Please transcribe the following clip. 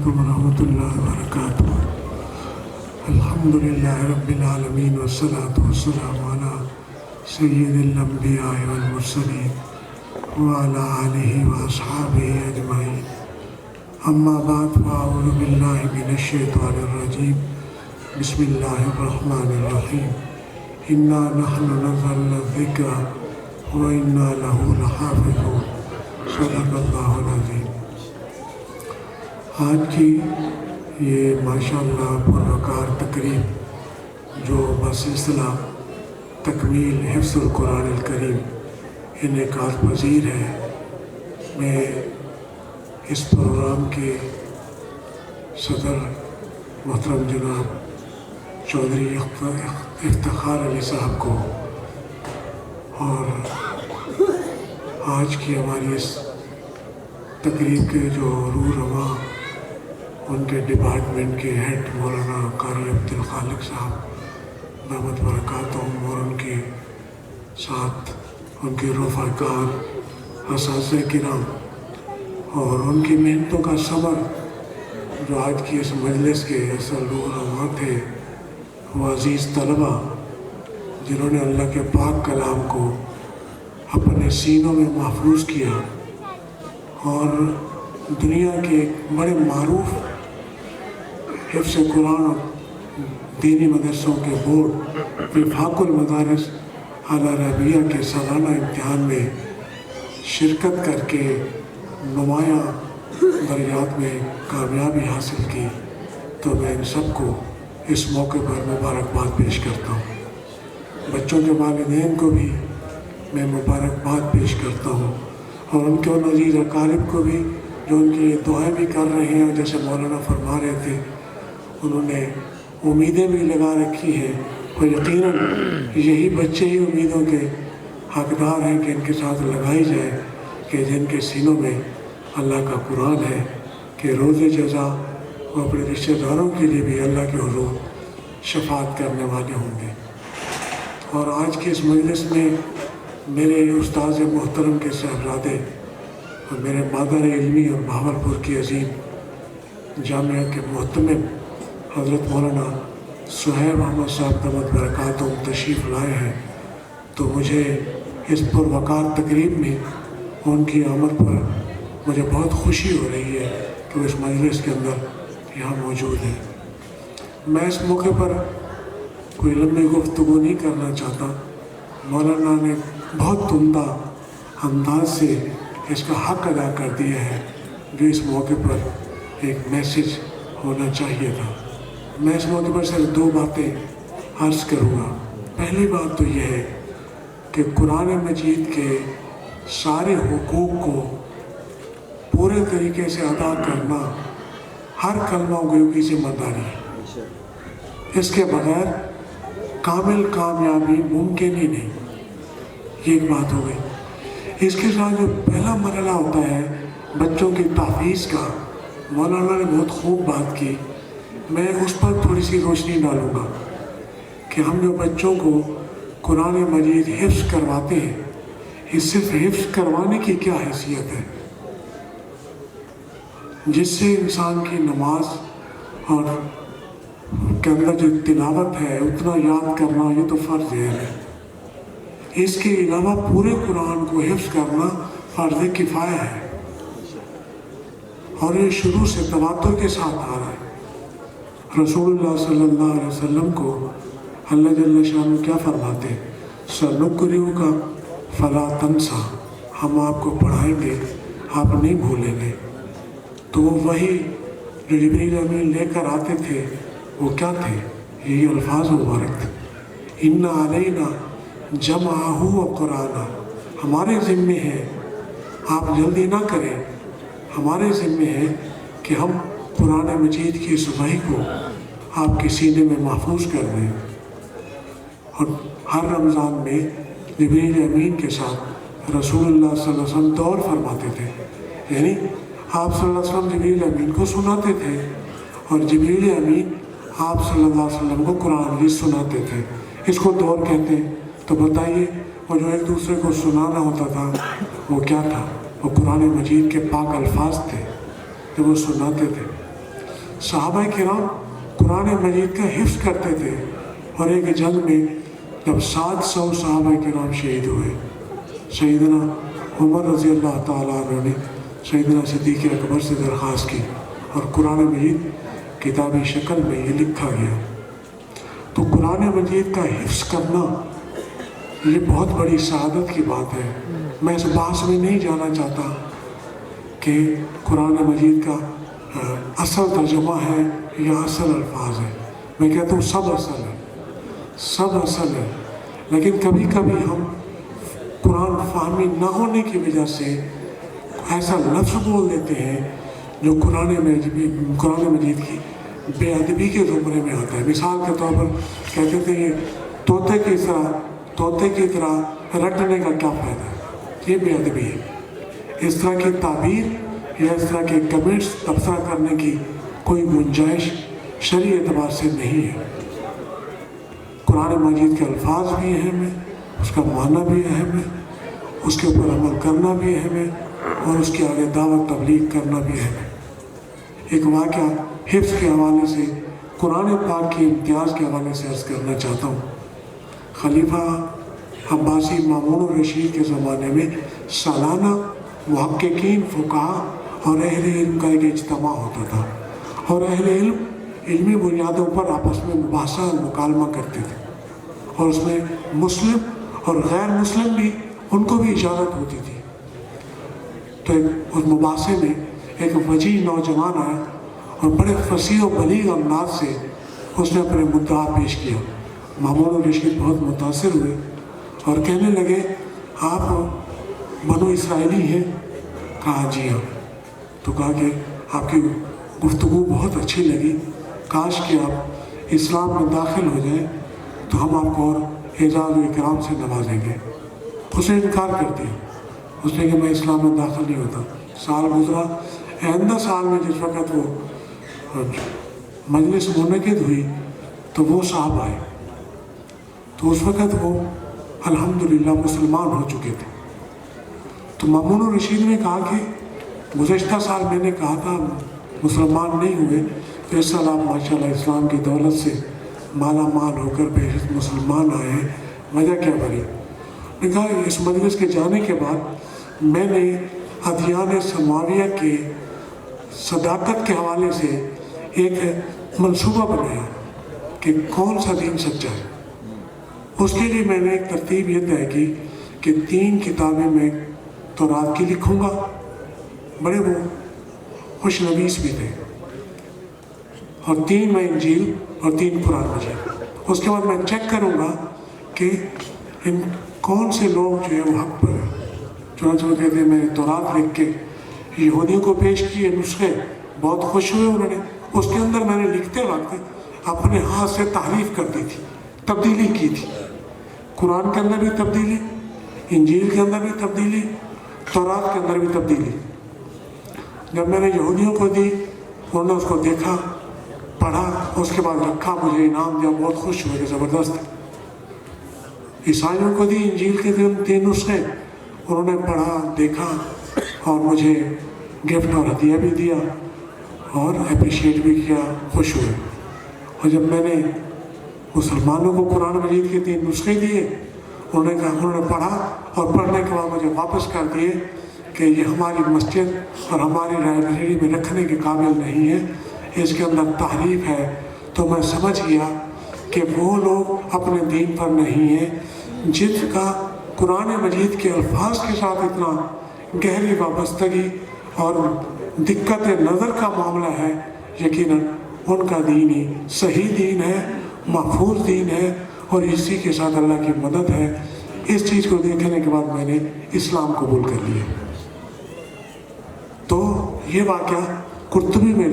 علیکم ورحمۃ اللہ وبرکاتہ۔ الحمد للہ رب العالمین والصلاة والسلام علی سید الانبیاء والمرسلین وعلی آلہ واصحابہ اجمعین، اما بعد فاعوذ باللہ من الشیطان الرجیم، بسم اللہ الرحمن الرحیم، انا نحن نزلنا الذکر وانا لہ لحافظون، صدق اللہ العظیم۔ آج کی یہ ماشاءاللہ پروقار تقریب جو بسلسلہ تکمیل حفظ القرآن الکریم انعقاد پذیر ہے، میں اس پروگرام کے صدر محترم جناب چودھری افتخار علی صاحب کو اور آج کی ہماری اس تقریب کے جو روح رواں ان کے ڈپارٹمنٹ کے ہیڈ مولانا قاری عبدالخالق صاحب دامت برکاتہم، اور ان کے ساتھ ان کے رفقاء اساتذہ کرام اور ان کی محنتوں کا ثمر جو آج کی اس مجلس کے اصل روح رواں تھے، وہ عزیز طلبہ جنہوں نے اللہ کے پاک کلام کو اپنے سینوں میں محفوظ کیا اور دنیا کے ایک بڑے معروف حفظ قرآن اور دینی مدرسوں کے بورڈ وفاق المدارس اعلیٰ ربیہ کے سالانہ امتحان میں شرکت کر کے نمایاں درجات میں کامیابی حاصل کی، تو میں ان سب کو اس موقع پر مبارکباد پیش کرتا ہوں۔ بچوں کے والدین کو بھی میں مبارکباد پیش کرتا ہوں، اور ان کے عزیز اقارب کو بھی جو ان کی دعائیں بھی کر رہے ہیں، جیسے مولانا فرما رہے تھے، انہوں نے امیدیں بھی لگا رکھی ہیں، اور یقیناً یہی بچے ہی امیدوں کے حقدار ہیں کہ ان کے ساتھ لگائی جائے، کہ جن کے سینوں میں اللہ کا قرآن ہے کہ روز جزا وہ اپنے رشتہ داروں کے لیے بھی اللہ کے حضور شفاعت کرنے والے ہوں گے۔ اور آج کی اس مجلس میں میرے استاذ محترم کے صاحبزادے اور میرے مادر علمی اور بہاولپور کی عظیم جامعہ کے محتمم حضرت مولانا سہیب احمد صاحب دامت برکاتہم تشریف لائے ہیں، تو مجھے اس پروقار تقریب میں ان کی آمد پر مجھے بہت خوشی ہو رہی ہے کہ وہ اس مجلس کے اندر یہاں موجود ہیں۔ میں اس موقع پر کوئی لمبی گفتگو نہیں کرنا چاہتا، مولانا نے بہت عمدہ انداز سے اس کا حق ادا کر دیا ہے جو اس موقع پر ایک میسج ہونا چاہیے تھا۔ میں اس موقع پر صرف دو باتیں عرض کروں گا۔ پہلی بات تو یہ ہے کہ قرآن مجید کے سارے حقوق کو پورے طریقے سے ادا کرنا ہر کلمہ گویوں کی ذمہ داری ہے، اس کے بغیر کامل کامیابی ممکن ہی نہیں۔ یہ ایک بات ہو گئی۔ اس کے ساتھ جو پہلا مرحلہ ہوتا ہے بچوں کی تحفیظ کا، مولانا نے بہت خوب بات کی، میں اس پر تھوڑی سی روشنی ڈالوں گا کہ ہم جو بچوں کو قرآن مجید حفظ کرواتے ہیں، اس صرف حفظ کروانے کی کیا حیثیت ہے؟ جس سے انسان کی نماز اور کے اندر جو تلاوت ہے اتنا یاد کرنا یہ تو فرض ہے، اس کے علاوہ پورے قرآن کو حفظ کرنا فرض کفایہ ہے، اور یہ شروع سے تواتر کے ساتھ آ رہا ہے۔ رسول اللہ صلی اللہ علیہ وسلم کو اللہ جل شانہ کیا فرماتے ہیں؟ سَنُقْرِئُكَ فَلَا تَنْسَى، ہم آپ کو پڑھائیں گے، آپ نہیں بھولیں گے۔ تو وہ وہی جو جبریل امین لے کر آتے تھے وہ کیا تھے؟ یہی الفاظ مبارک تھے، اِنَّ عَلَيْنَا جَمْعَهُ وَقُرْآنَهُ، ہمارے ذمے ہے، آپ جلدی نہ کریں، ہمارے ذمے ہے کہ ہم قرآن مجید کی اس وحی کو آپ کے سینے میں محفوظ کر دیں۔ اور ہر رمضان میں جبریل امین کے ساتھ رسول اللہ صلی اللہ علیہ وسلم دور فرماتے تھے، یعنی آپ صلی اللہ علیہ وسلم جبریل امین کو سناتے تھے، اور جبریل امین آپ صلی اللہ علیہ وسلم کو قرآن مجید سناتے تھے۔ اس کو دور کہتے ہیں۔ تو بتائیے وہ جو ایک دوسرے کو سنانا ہوتا تھا وہ کیا تھا؟ وہ قرآن مجید کے پاک الفاظ تھے جو وہ سناتے تھے۔ सहाबा किराम कुरान मजीद का हिफ्ज़ करते थे, और एक जंग में जब 700 सहाबा किराम शहीद हुए, सैयदना उमर रज़ी अल्लाह ताला अन्हु ने सैयदना सिद्दीक़ अकबर से दरख्वास्त की, और कुरान मजीद किताबी शक्ल में ये लिखा गया। तो कुरान मजीद का हिफ्ज़ करना ये बहुत बड़ी सआदत की बात है। मैं इस बहस में नहीं जाना चाहता कि कुरान मजीद का असल तर्जुमा है या असल अल्फाज है। मैं कहता हूँ सब असल है, सब असल है, लेकिन कभी कभी हम कुरान फ़हमी न होने की वजह से ऐसा लफ्ज़ बोल देते हैं जो कुरान मजीद की बेअदबी के ज़ुमरे में आता है। मिसाल के तौर पर कहते थे ये तोते की तरह रटने का क्या फ़ायदा है, ये बेअदबी है। इस तरह की ताबीर या इस तरह के कमेंट्स तबसरा करने की कोई गुंजाइश शरई एतबार से नहीं है। कुरान मजीद के अल्फाज भी अहम है, उसका माना भी अहम है, उसके ऊपर अमल करना भी अहम है, और उसके आगे दावत तबलीग करना भी अहम है। एक वाक़या हिफ्ज़ के हवाले से, कुरान पाक के इम्तियाज़ के हवाले से अर्ज़ करना चाहता हूँ। खलीफा अब्बासी मामून रशीद के ज़माने में सालाना मुहक्किकीन, फुक़हा और अहले इल्म का एक इज्तिमा होता था, और अहले इल्म इल्मी बुनियादों पर आपस में मुबाहसा और मुकालमा करते थे, और उसमें मुस्लिम और गैर मुस्लिम भी, उनको भी इजाज़त होती थी। तो उस मुबाहसे में एक वजीह नौजवान आया और बड़े फसीह और बलीग अंदाज से उसने अपने मुद्दा पेश किया। मामून रशीद बहुत मुतासिर हुए और कहने लगे, आप बनो इसराइली हैं? कहा जी हाँ। तो कहा कि आपकी गुफ्तगू बहुत अच्छी लगी, काश कि आप इस्लाम में दाखिल हो जाएं तो हम आपको और एजाज़ व इकराम से नवाजेंगे। उसने इनकार कर दिया, उसने कि मैं इस्लाम में दाखिल नहीं होता। साल गुजरा, आइंदा साल में जिस वक़्त वो मजलिस मुनक़िद हुई तो वो साहब आए, तो उस वक़्त वो अल्हम्दुलिल्लाह मुसलमान हो चुके थे। तो मामून रशीद ने कहा कि गुज़श्ता साल मैंने कहा था मुसलमान नहीं हुए, तो इस साल आप माशाल्लाह इस्लाम की दौलत से माला माल होकर बेहद मुसलमान आए हैं, वजह क्या बनी? मैंने कहा इस मजलिस के जाने के बाद मैंने अदियान समाविया के सदाकत के हवाले से एक मंसूबा बनाया कि कौन सा दीन सच्चा है। उसके लिए मैंने एक तरतीब ये तय की कि 3 किताबें मैं तौरात की लिखूँगा, बड़े वो खुशनवीस भी थे, और 3 मैं इंजील और 3 कुरान मजीद। उसके बाद मैं चेक करूँगा कि इन कौन से लोग जो है वो हक़ पर हैं। चुनांचे वो कहते हैं मैंने तौरात लिख के यहूदियों को पेश किए नुस्खे, बहुत खुश हुए उन्होंने। उसके अंदर मैंने लिखते वक्त अपने हाथ से तारीफ़ कर दी थी, तब्दीली की थी। कुरान के अंदर भी तब्दीली, इंजील के अंदर भी तब्दीली, तौरात के अंदर भी तब्दीली। जब मैंने यहूदियों को दी, उन्होंने उसको देखा, पढ़ा, उसके बाद रखा, मुझे इनाम दिया, बहुत खुश हुए, ज़बरदस्त। ईसाइयों को दी इंजील के 3 नुस्खे, उन्होंने पढ़ा, देखा, और मुझे गिफ्ट और हदिया भी दिया और अप्रिशिएट भी किया, खुश हुए। और जब मैंने मुसलमानों को कुरान मजीद के 3 नुस्खे दिए, उन्होंने पढ़ा और पढ़ने के बाद मुझे वापस कर दिए कि ये हमारी मस्जिद और हमारी लाइब्रेरी में रखने के काबिल नहीं है, इसके अंदर तहरीफ है। तो मैं समझ गया कि वो लोग अपने दीन पर नहीं हैं जिनका कुरान मजीद के अल्फाज के साथ इतना गहरी वाबस्तगी और दिक्कत नज़र का मामला है। यकीनन उनका दीन ही सही दीन है, महफूज दीन है, और इसी के साथ अल्लाह की मदद है। इस चीज़ को देखने के बाद मैंने इस्लाम कबूल कर लिया। तो ये वाक़या कुर्तुबी में